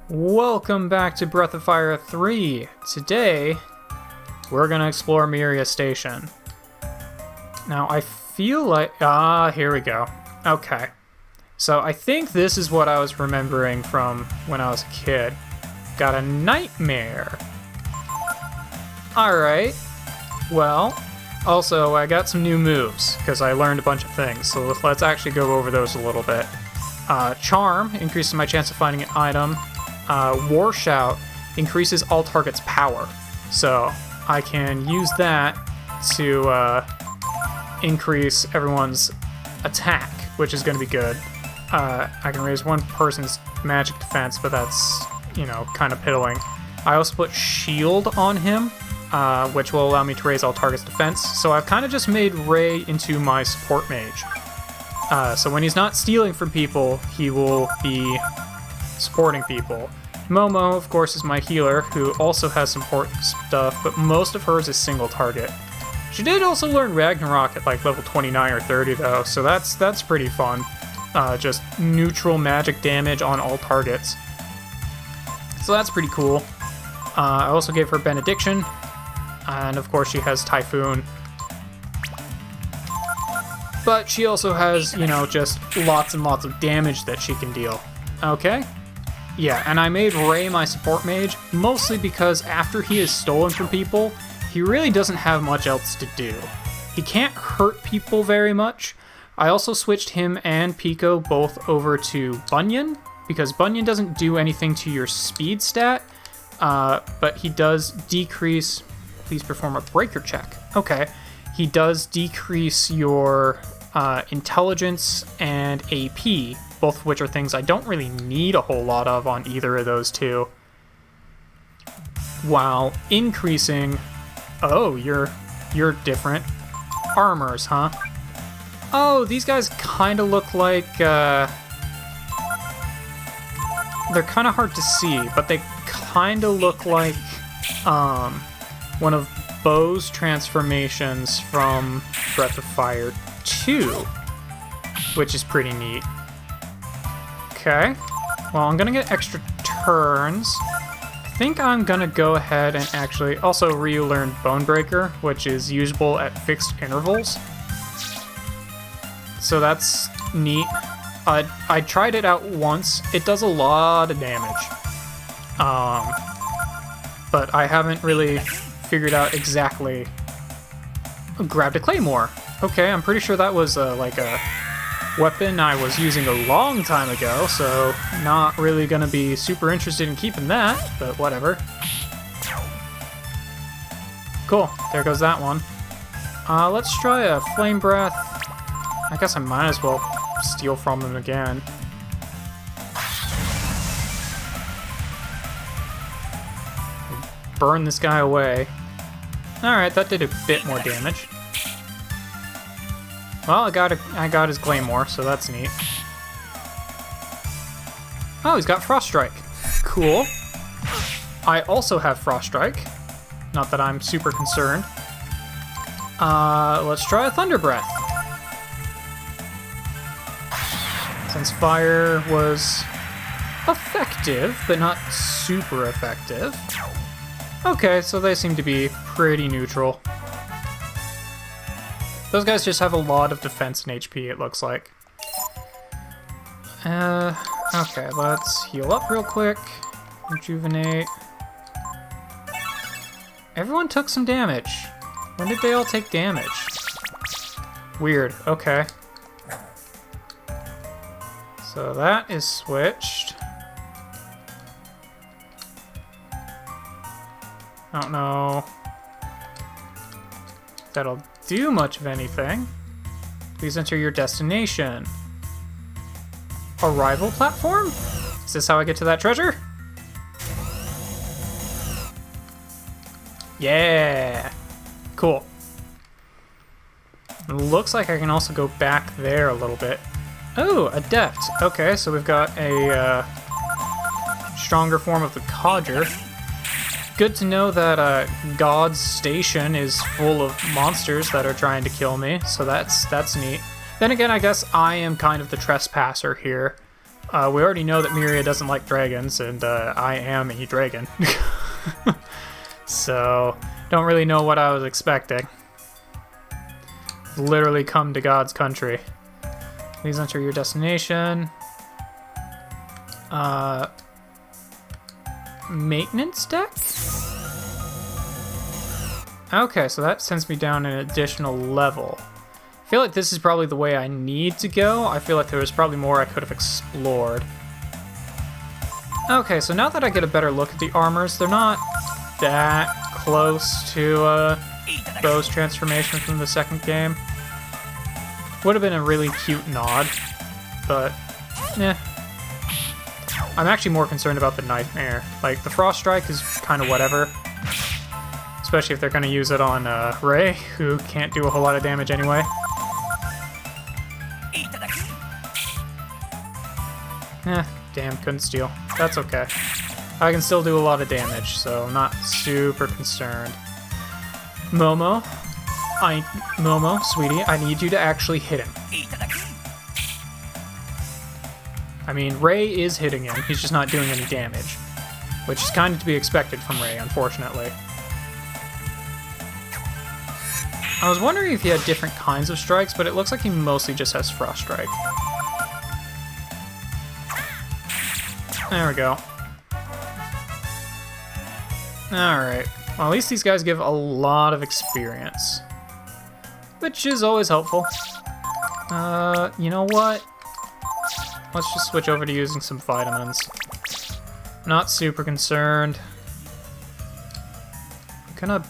Welcome back to Breath of Fire 3. Today, we're going to explore Myria Station. Now, I feel like... here we go. Okay. So, I think this is what I was remembering from when I was a kid. Got a nightmare. Alright. Well, also, I got some new moves, because I learned a bunch of things. So, let's actually go over those a little bit. Charm increases my chance of finding an item. War Shout increases all targets' power, so I can use that to increase everyone's attack, which is going to be good. I can raise one person's magic defense, but that's, kind of piddling. I also put Shield on him, which will allow me to raise all targets' defense, so I've kind of just made Ray into my support mage. So when he's not stealing from people, he will be supporting people. Momo, of course, is my healer, who also has support stuff, but most of hers is single target. She did also learn Ragnarok at like level 29 or 30 though, so that's pretty fun. Just neutral magic damage on all targets. So that's pretty cool. I also gave her Benediction, and of course she has Typhoon. But she also has, just lots and lots of damage that she can deal. Okay? Yeah, and I made Ray my support mage, mostly because after he is stolen from people, he really doesn't have much else to do. He can't hurt people very much. I also switched him and Pico both over to Bunyan, because Bunyan doesn't do anything to your speed stat, but he does decrease... Please perform a breaker check. Okay. He does decrease your intelligence and AP, both of which are things I don't really need a whole lot of on either of those two. While increasing... Oh, you're different. Armors, huh? Oh, these guys kind of look like... They're kind of hard to see, but they kind of look like one of Bo's transformations from Breath of Fire 2, which is pretty neat. Okay, well, I'm gonna get extra turns. I think I'm gonna go ahead and actually also relearn Bonebreaker, which is usable at fixed intervals. So that's neat. I tried it out once. It does a lot of damage. But I haven't really figured out exactly... Grabbed a Claymore. Okay, I'm pretty sure that was like a weapon I was using a long time ago, so not really gonna be super interested in keeping that, but whatever. Cool, there goes that one. Let's try a Flame Breath. I guess I might as well steal from him again. Burn this guy away. Alright, that did a bit more damage. Well, I got his Claymore, so that's neat. Oh, he's got Frost Strike. Cool. I also have Frost Strike. Not that I'm super concerned. Let's try a Thunder Breath. Since fire was effective, but not super effective. Okay, so they seem to be pretty neutral. Those guys just have a lot of defense and HP, it looks like. Okay, let's heal up real quick. Rejuvenate. Everyone took some damage. When did they all take damage? Weird, okay. So that is switched. I don't know if that'll do much of anything. Please enter your destination. Arrival platform? Is this how I get to that treasure? Yeah! Cool. It looks like I can also go back there a little bit. Oh, Adept. Okay, so we've got a stronger form of the Codger. Good to know that God's Station is full of monsters that are trying to kill me, so that's neat. Then again, I guess I am kind of the trespasser here. We already know that Myria doesn't like dragons, and I am a dragon. So, don't really know what I was expecting. Literally come to God's country. Please enter your destination. Maintenance deck? Okay, so that sends me down an additional level. I feel like this is probably the way I need to go. I feel like there was probably more I could have explored. Okay, so now that I get a better look at the armors, they're not that close to Bo's transformation from the second game. Would have been a really cute nod, but eh. I'm actually more concerned about the Nightmare. Like, the Frost Strike is kind of whatever. Especially if they're going to use it on Ray, who can't do a whole lot of damage anyway. Damn, couldn't steal. That's okay. I can still do a lot of damage, so I'm not super concerned. Momo, sweetie, I need you to actually hit him. I mean, Ray is hitting him, he's just not doing any damage. Which is kind of to be expected from Ray, unfortunately. I was wondering if he had different kinds of strikes, but it looks like he mostly just has Frost Strike. There we go. Alright. Well, at least these guys give a lot of experience. Which is always helpful. You know what? Let's just switch over to using some vitamins. Not super concerned. I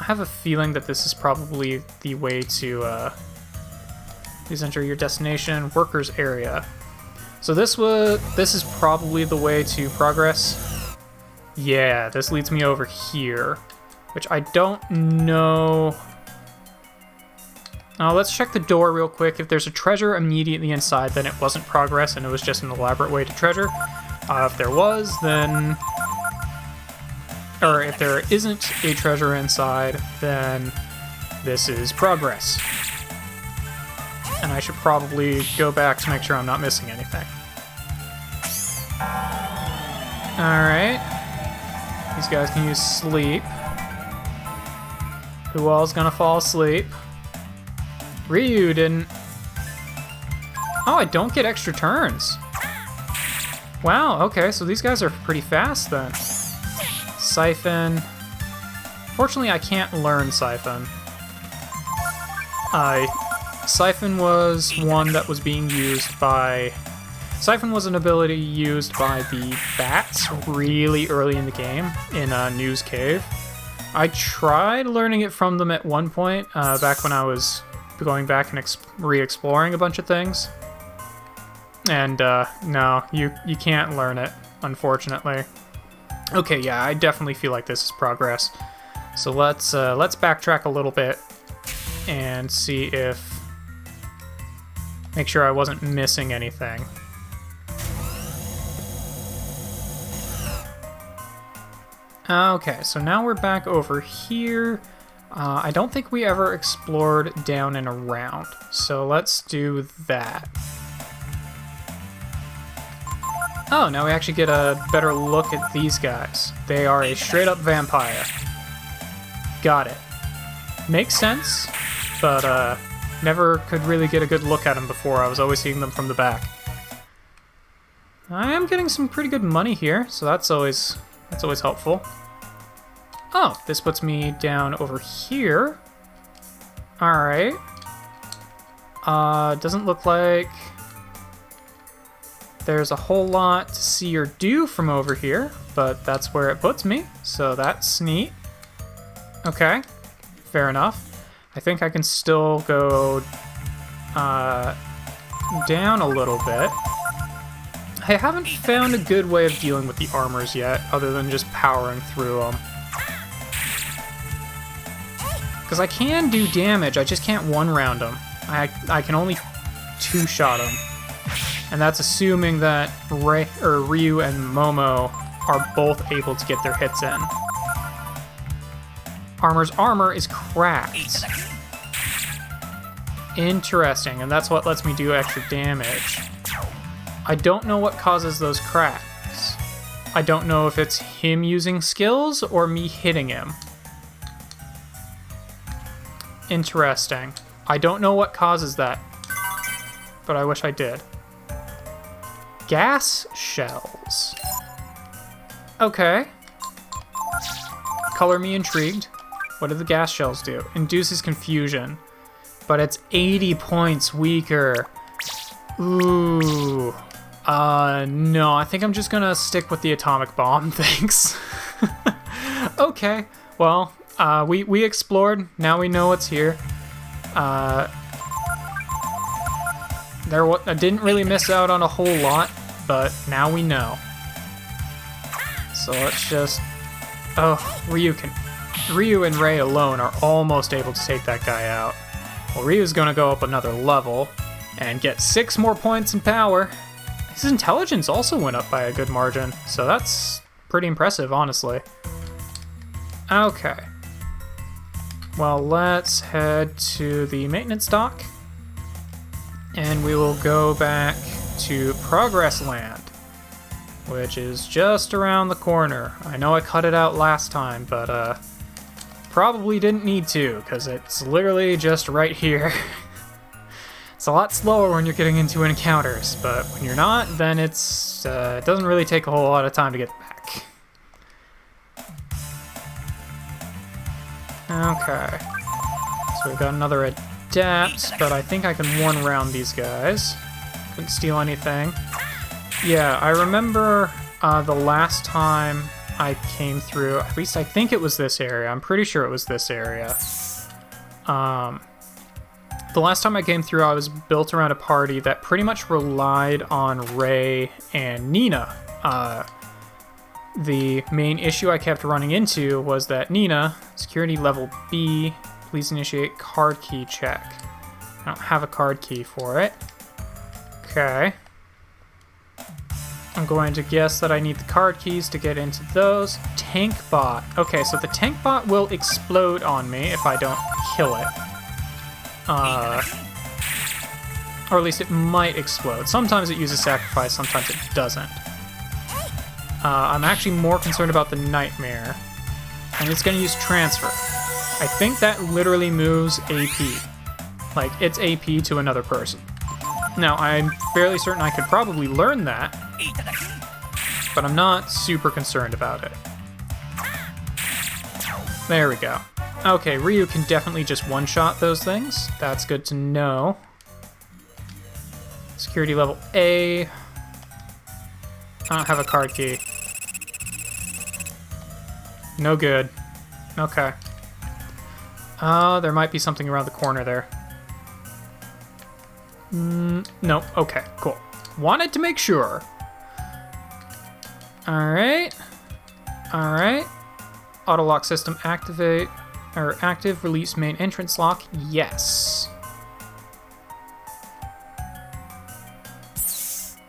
have a feeling that this is probably the way to, please enter your destination, workers area. So this is probably the way to progress. Yeah, this leads me over here, which I don't know. Now let's check the door real quick. If there's a treasure immediately inside, then it wasn't progress and it was just an elaborate way to treasure. If there was, then... Or if there isn't a treasure inside, then this is progress. And I should probably go back to make sure I'm not missing anything. Alright. These guys can use sleep. Who all's gonna fall asleep? Ryu didn't. Oh, I don't get extra turns. Wow, okay, so these guys are pretty fast then. Siphon. Fortunately, I can't learn Siphon. Siphon was one that was being used by... Siphon was an ability used by the bats really early in the game in News Cave. I tried learning it from them at one point, back when I was going back and re-exploring a bunch of things. And no, you can't learn it, unfortunately. Okay, yeah, I definitely feel like this is progress. So let's backtrack a little bit and see if... Make sure I wasn't missing anything. Okay, so now we're back over here. I don't think we ever explored down and around, so let's do that. Oh, now we actually get a better look at these guys. They are a straight-up vampire. Got it. Makes sense, but never could really get a good look at them before. I was always seeing them from the back. I am getting some pretty good money here, so that's always helpful. Oh, this puts me down over here. Alright. Doesn't look like there's a whole lot to see or do from over here, but that's where it puts me, so that's neat. Okay, fair enough. I think I can still go down a little bit. I haven't found a good way of dealing with the armors yet, other than just powering through them. Because I can do damage, I just can't one-round them. I can only two-shot them. And that's assuming that Ryu and Momo are both able to get their hits in. Armor's armor is cracked. Interesting, and that's what lets me do extra damage. I don't know what causes those cracks. I don't know if it's him using skills or me hitting him. Interesting. I don't know what causes that, but I wish I did. Gas shells. Okay. Color me intrigued. What do the gas shells do? Induces confusion, but it's 80 points weaker. Ooh. No, I think I'm just gonna stick with the atomic bomb, thanks. Okay, well, we explored, now we know what's here. I didn't really miss out on a whole lot, but now we know. So let's just... Oh, Ryu and Ray alone are almost able to take that guy out. Well, Ryu's gonna go up another level and get 6 more points in power. His intelligence also went up by a good margin, so that's pretty impressive, honestly. Okay. Well, let's head to the maintenance dock, and we will go back to Progress Land, which is just around the corner. I know I cut it out last time, but probably didn't need to, because it's literally just right here. It's a lot slower when you're getting into encounters, but when you're not, then it doesn't really take a whole lot of time to get back. Okay. So we've got another adapt, but I think I can one-round these guys. Couldn't steal anything. Yeah, I remember the last time I came through, at least I think it was this area. I'm pretty sure it was this area. The last time I came through, I was built around a party that pretty much relied on Ray and Nina. The main issue I kept running into was that Nina, security level B, please initiate card key check. I don't have a card key for it. Okay. I'm going to guess that I need the card keys to get into those. Tank bot. Okay, so the tank bot will explode on me if I don't kill it. Or at least it might explode. Sometimes it uses sacrifice, sometimes it doesn't. I'm actually more concerned about the nightmare. And it's going to use transfer. I think that literally moves AP. Like, it's AP to another person. Now, I'm fairly certain I could probably learn that, but I'm not super concerned about it. There we go. Okay, Ryu can definitely just one-shot those things. That's good to know. Security level A. I don't have a card key. No good. Okay. There might be something around the corner there. No. Okay, cool. Wanted to make sure. Alright. Alright. Auto lock system activate. Or active, release main entrance lock. Yes.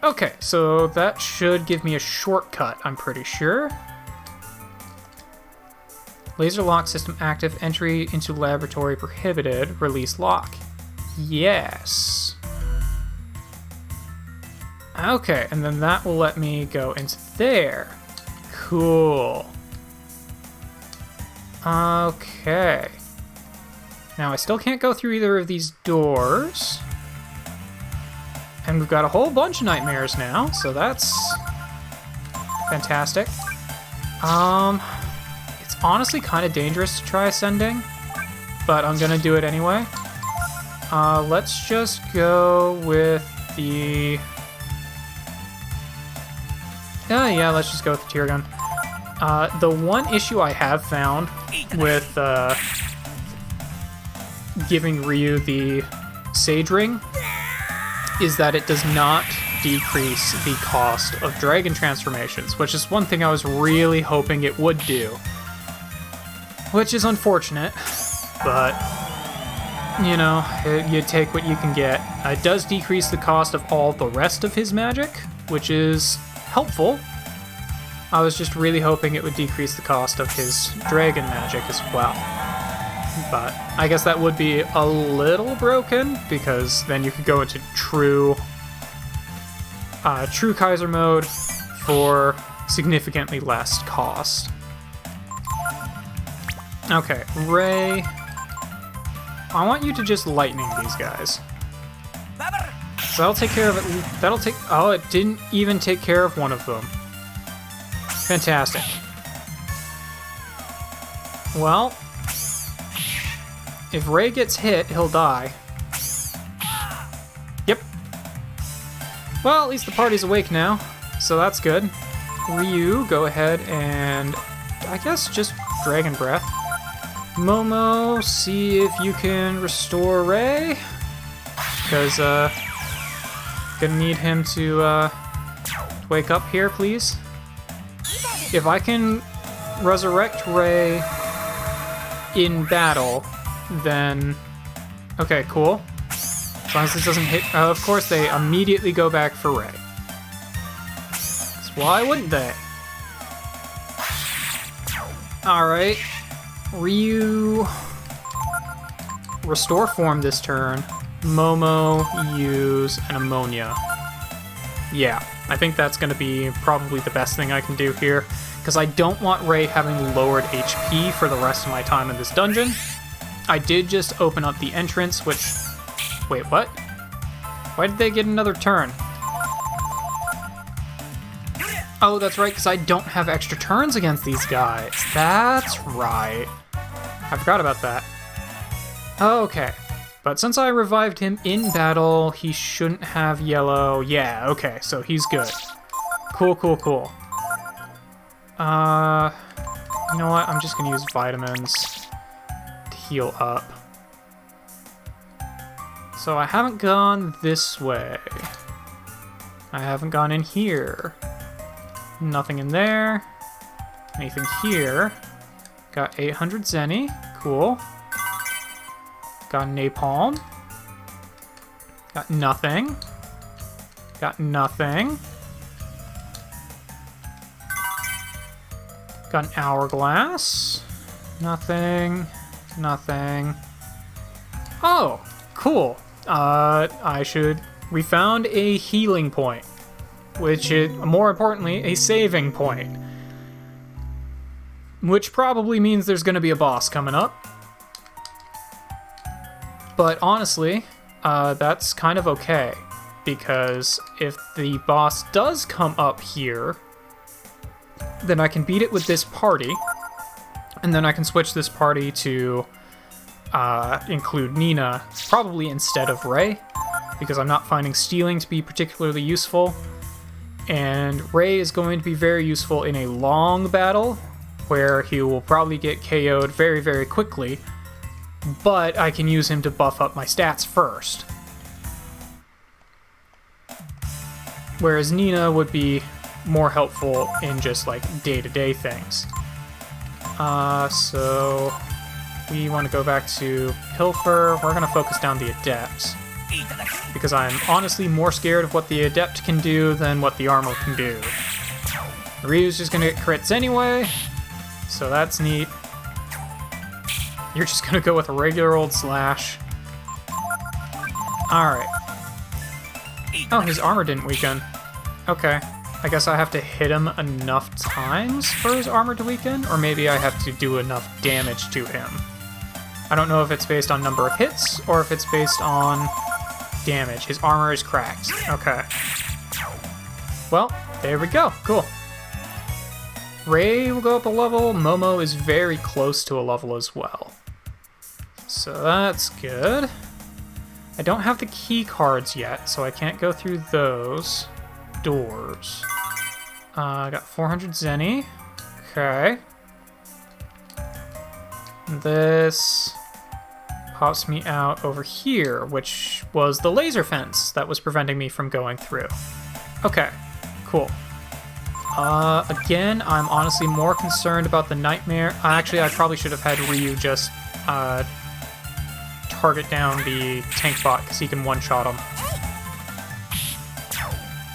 Okay, so that should give me a shortcut, I'm pretty sure. Laser lock system active, entry into laboratory prohibited, release lock. Yes. Okay, and then that will let me go into there. Cool. Okay. Now I still can't go through either of these doors. And we've got a whole bunch of nightmares now, so that's fantastic. It's honestly kind of dangerous to try ascending, but I'm gonna do it anyway. Let's just go with the... yeah, let's just go with the tear gun. The one issue I have found with giving Ryu the Sage Ring is that it does not decrease the cost of dragon transformations, which is one thing I was really hoping it would do. Which is unfortunate, but, you know, you take what you can get. It does decrease the cost of all the rest of his magic, which is helpful. I was just really hoping it would decrease the cost of his dragon magic as well. But I guess that would be a little broken, because then you could go into true True Kaiser mode for significantly less cost. Okay, Ray. I want you to just lightning these guys. So that'll take care of it. That'll take. Oh, it didn't even take care of one of them. Fantastic. Well, if Ray gets hit, he'll die. Yep. Well, at least the party's awake now, so that's good. Ryu, go ahead and I guess just Dragon Breath. Momo, see if you can restore Ray, because gonna need him to wake up here, please. If I can resurrect Ray in battle, then okay, cool. As long as this doesn't hit, of course they immediately go back for Ray. Why wouldn't they? Alright. Ryu... Restore form this turn. Momo, use an ammonia. Yeah, I think that's going to be probably the best thing I can do here, because I don't want Ray having lowered HP for the rest of my time in this dungeon. I did just open up the entrance, which... Wait, what? Why did they get another turn? Oh, that's right, because I don't have extra turns against these guys. That's right. I forgot about that. Okay. But since I revived him in battle, he shouldn't have yellow. Yeah, okay, so he's good. Cool, cool, cool. You know what? I'm just gonna use vitamins to heal up. So I haven't gone this way. I haven't gone in here. Nothing in there. Anything here. Got 800 Zenny. Cool. Got napalm. Got nothing. Got nothing. Got an hourglass. Nothing. Nothing. Oh, cool. We found a healing point. Which is, more importantly, a saving point. Which probably means there's going to be a boss coming up. But honestly, that's kind of okay. Because if the boss does come up here, then I can beat it with this party. And then I can switch this party to include Nina, probably instead of Ray. Because I'm not finding stealing to be particularly useful. And Ray is going to be very useful in a long battle, where he will probably get KO'd very, very quickly, but I can use him to buff up my stats first. Whereas Nina would be more helpful in just, like, day-to-day things. So we want to go back to Pilfer. We're going to focus down the Adepts. Because I'm honestly more scared of what the Adept can do than what the armor can do. Ryu's just gonna get crits anyway, so that's neat. You're just gonna go with a regular old slash. Alright. Oh, his armor didn't weaken. Okay. I guess I have to hit him enough times for his armor to weaken, or maybe I have to do enough damage to him. I don't know if it's based on number of hits, or if it's based on damage. His armor is cracked. Okay. Well, there we go. Cool. Ray will go up a level. Momo is very close to a level as well. So that's good. I don't have the key cards yet, so I can't go through those doors. I got 400 Zenny. Okay. This pops me out over here, which was the laser fence that was preventing me from going through. Okay, cool. Again, I'm honestly more concerned about the nightmare. Actually, I probably should have had Ryu just target down the tank bot, because he can one-shot him.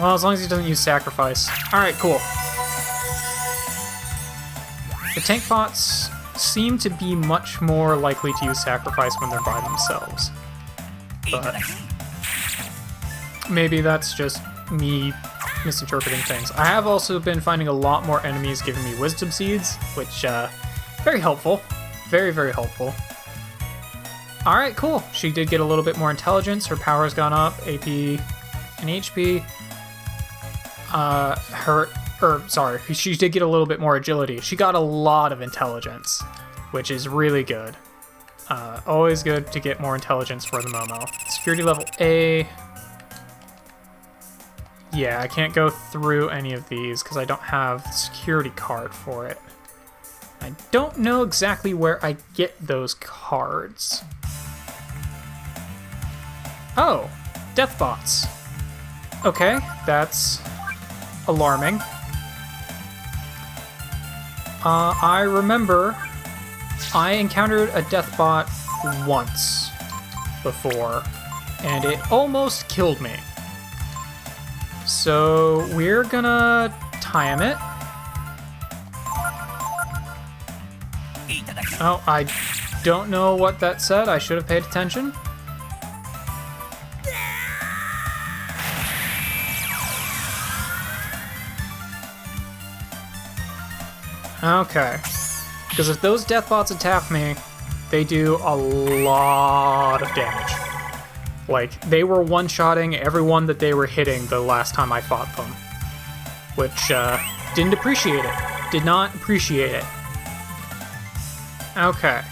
Well, as long as he doesn't use sacrifice. Alright, cool. The tank bots seem to be much more likely to use sacrifice when they're by themselves. But maybe that's just me misinterpreting things. I have also been finding a lot more enemies giving me wisdom seeds, which, very helpful. Very, very helpful. Alright, cool. She did get a little bit more intelligence. Her power's gone up, AP and HP. She did get a little bit more agility. She got a lot of intelligence, which is really good. Always good to get more intelligence for the Momo. Security level A. Yeah, I can't go through any of these because I don't have the security card for it. I don't know exactly where I get those cards. Oh, Deathbots. Okay, that's alarming. I remember I encountered a Deathbot once before, and it almost killed me. So we're gonna time it. Oh, I don't know what that said. I should have paid attention. Okay. Because if those Deathbots attack me, they do a lot of damage. Like, they were one-shotting everyone that they were hitting the last time I fought them. Which, didn't appreciate it. Did not appreciate it. Okay.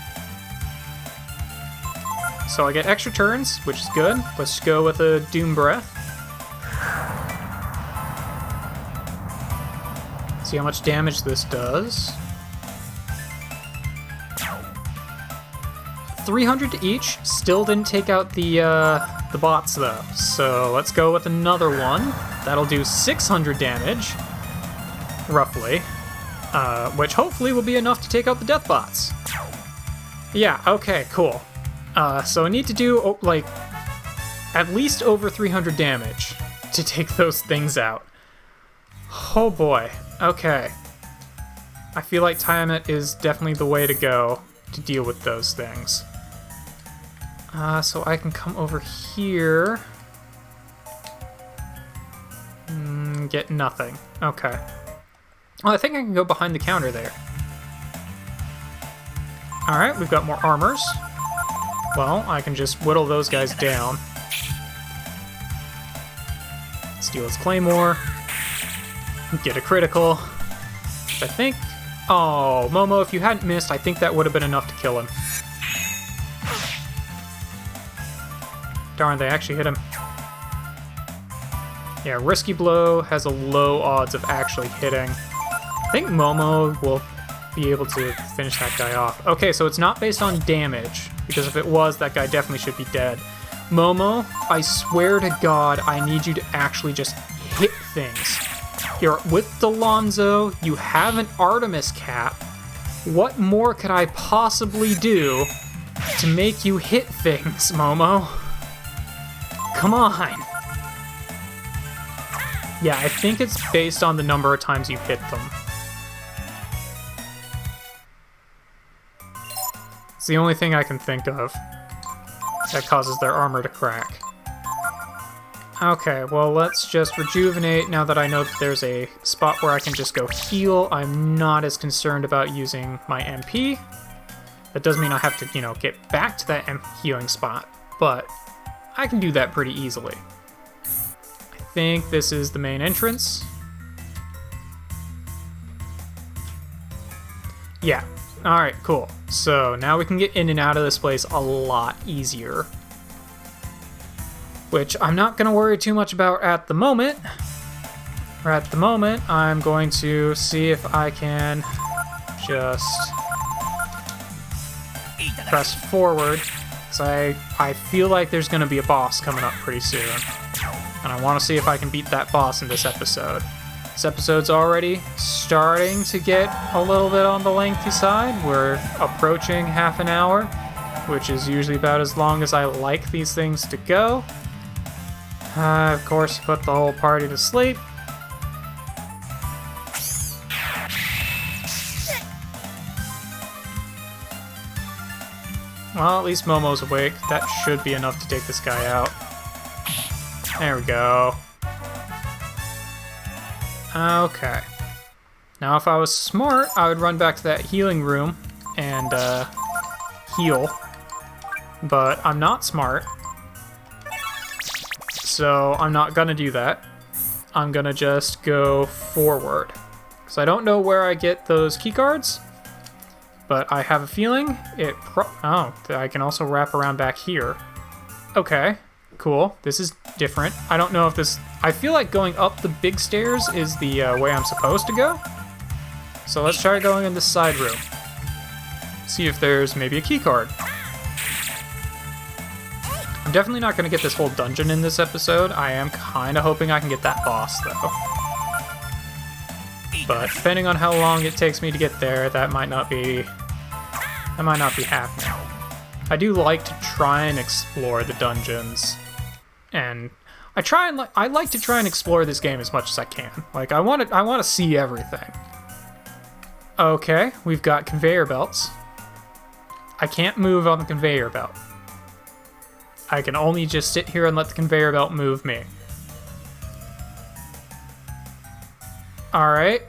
So I get extra turns, which is good. Let's go with a Doom Breath. See how much damage this does. 300 to each. Still didn't take out the bots though. So let's go with another one. That'll do 600 damage, roughly. Which hopefully will be enough to take out the Deathbots. Yeah, okay, cool. So I need to do, like, at least over 300 damage to take those things out. Oh boy, okay. I feel like time it is definitely the way to go to deal with those things. So I can come over here. Get nothing. Okay. Oh, I think I can go behind the counter there. Alright, we've got more armors. Well, I can just whittle those guys down. Steal his claymore. Get a critical. I think... Oh, Momo, if you hadn't missed, I think that would have been enough to kill him. Darn, they actually hit him. Yeah, Risky Blow has a low odds of actually hitting. I think Momo will be able to finish that guy off. Okay, so it's not based on damage, because if it was, that guy definitely should be dead. Momo, I swear to God, I need you to actually just hit things. Here, with Delonzo, you have an Artemis cap. What more could I possibly do to make you hit things, Momo? Come on. Yeah, I think it's based on the number of times you hit them. It's the only thing I can think of that causes their armor to crack. Okay, well, let's just rejuvenate now that I know that there's a spot where I can just go heal. I'm not as concerned about using my MP. That does mean I have to, you know, get back to that healing spot, but I can do that pretty easily. I think this is the main entrance. Yeah. Alright, cool. So now we can get in and out of this place a lot easier. Which I'm not going to worry too much about at the moment. At the moment, I'm going to see if I can just press forward. Because I feel like there's going to be a boss coming up pretty soon. And I want to see if I can beat that boss in this episode. This episode's already starting to get a little bit on the lengthy side. We're approaching half an hour, which is usually about as long as I like these things to go. Of course, put the whole party to sleep. Well, at least Momo's awake. That should be enough to take this guy out. There we go. Okay. Now if I was smart, I would run back to that healing room and heal. But I'm not smart. So I'm not gonna do that. I'm gonna just go forward. Because I don't know where I get those keycards. But I have a feeling it oh, I can also wrap around back here. Okay, cool. This is different. I don't know if this... I feel like going up the big stairs is the way I'm supposed to go. So let's try going in this side room. See if there's maybe a key card. I'm definitely not going to get this whole dungeon in this episode. I am kind of hoping I can get that boss, though. But depending on how long it takes me to get there, that might not be happening. I do like to try and explore the dungeons, and I like to try and explore this game as much as I can. Like I want to see everything. Okay, we've got conveyor belts. I can't move on the conveyor belt. I can only just sit here and let the conveyor belt move me. Alright.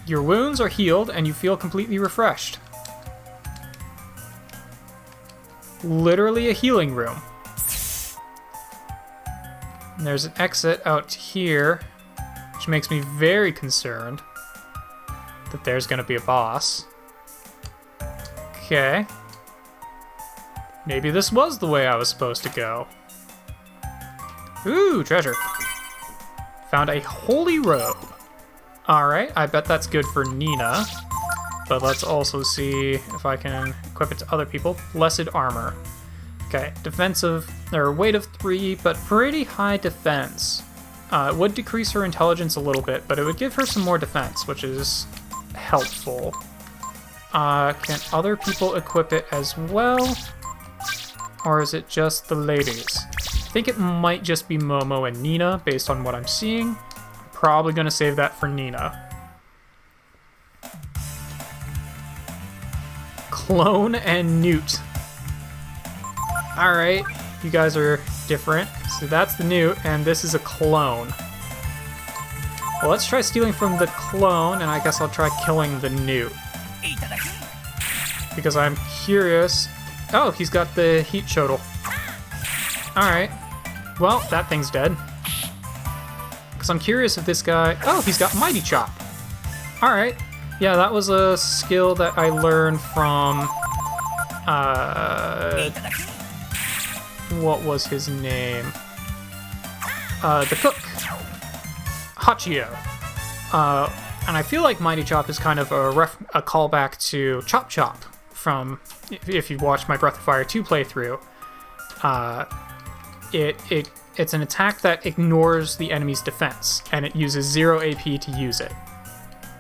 Your wounds are healed and you feel completely refreshed. Literally a healing room. And there's an exit out here, which makes me very concerned that there's going to be a boss. Okay. Maybe this was the way I was supposed to go. Ooh, treasure. Found a holy robe. Alright, I bet that's good for Nina. But let's also see if I can equip it to other people. Blessed armor. Okay, defensive, or weight of 3, but pretty high defense. It would decrease her intelligence a little bit, but it would give her some more defense, which is helpful. Can other people equip it as well? Or is it just the ladies? I think it might just be Momo and Nina, based on what I'm seeing. I'm probably going to save that for Nina. Clone and Newt. Alright, you guys are different. So that's the Newt, and this is a clone. Well, let's try stealing from the clone, and I guess I'll try killing the Newt. Because I'm curious... Oh, he's got the heat shuttle. Alright. Well, that thing's dead. Because I'm curious if this guy... Oh, he's got Mighty Chop. Alright. Yeah, that was a skill that I learned from... What was his name? The cook. Hachio. And I feel like Mighty Chop is kind of a callback to Chop Chop from, if you've watched my Breath of Fire 2 playthrough. It's an attack that ignores the enemy's defense, and it uses 0 AP to use it.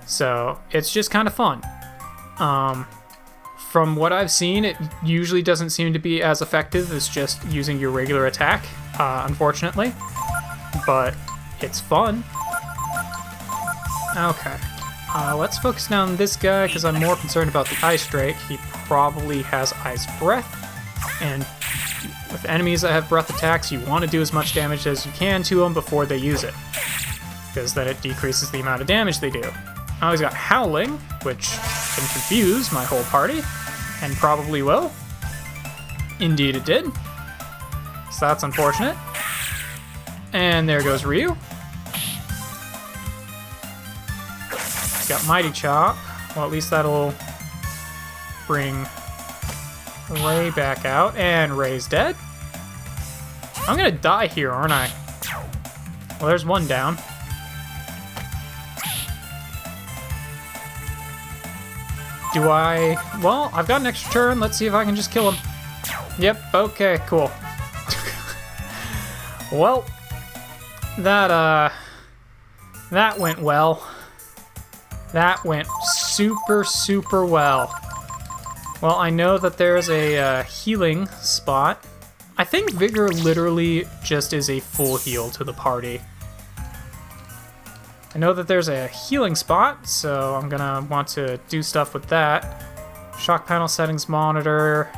So it's just kind of fun. From what I've seen, it usually doesn't seem to be as effective as just using your regular attack, unfortunately. But it's fun. Okay. Let's focus down on this guy, because I'm more concerned about the Ice Drake. He probably has Ice Breath, and with enemies that have breath attacks, you want to do as much damage as you can to them before they use it, because then it decreases the amount of damage they do. Now he's got Howling, which can confuse my whole party, and probably will. Indeed it did. So that's unfortunate. And there goes Ryu. He's got Mighty Chop. Well, at least that'll bring Ray back out. And Ray's dead. I'm gonna die here, aren't I? Well, there's one down. Do I... Well, I've got an extra turn. Let's see if I can just kill him. Yep, okay, cool. Well, that went well. That went super, super well. Well, I know that there's a healing spot. I think Vigor literally just is a full heal to the party. I know that there's a healing spot, so I'm gonna want to do stuff with that. Shock panel settings monitor.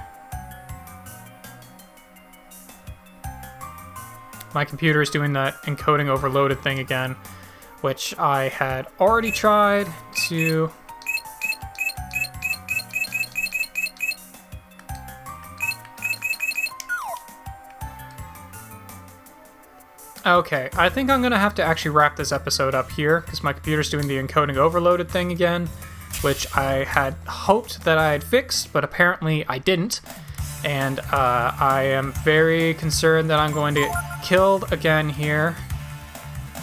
my computer is doing that encoding overloaded thing again, which I had already tried to... Okay, I think I'm gonna have to actually wrap this episode up here, because my computer's doing the encoding overloaded thing again, which I had hoped that I had fixed, but apparently I didn't. And I am very concerned that I'm going to get killed again here.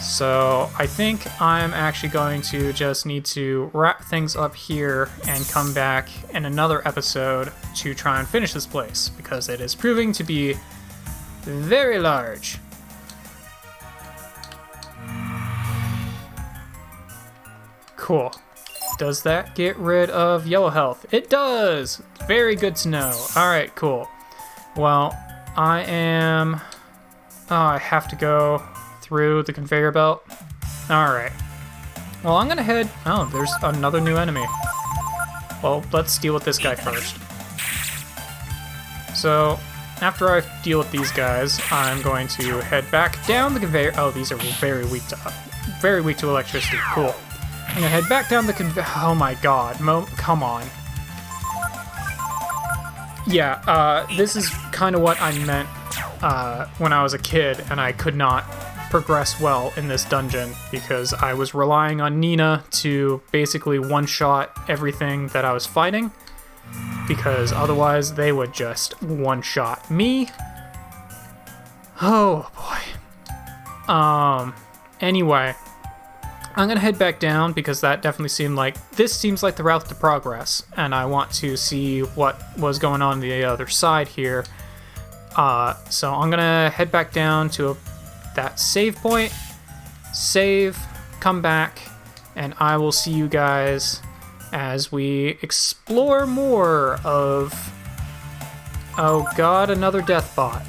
So I think I'm actually going to just need to wrap things up here and come back in another episode to try and finish this place, because it is proving to be very large. Cool. Does that get rid of yellow health? It does! Very good to know. Alright, cool. Well, I am... Oh, I have to go through the conveyor belt. Alright. Well, I'm gonna head... Oh, there's another new enemy. Well, let's deal with this guy first. So, after I deal with these guys, I'm going to head back down the conveyor... Oh, these are very weak to electricity. Cool. I'm gonna head back down the oh my god, come on. Yeah, this is kind of what I meant when I was a kid and I could not progress well in this dungeon because I was relying on Nina to basically one-shot everything that I was fighting, because otherwise they would just one-shot me. Oh boy. Anyway. I'm gonna head back down because that definitely seemed like... This seems like the route to progress, and I want to see what was going on the other side here. So I'm gonna head back down to that save point, save, come back, and I will see you guys as we explore more of... Oh god, another Deathbot.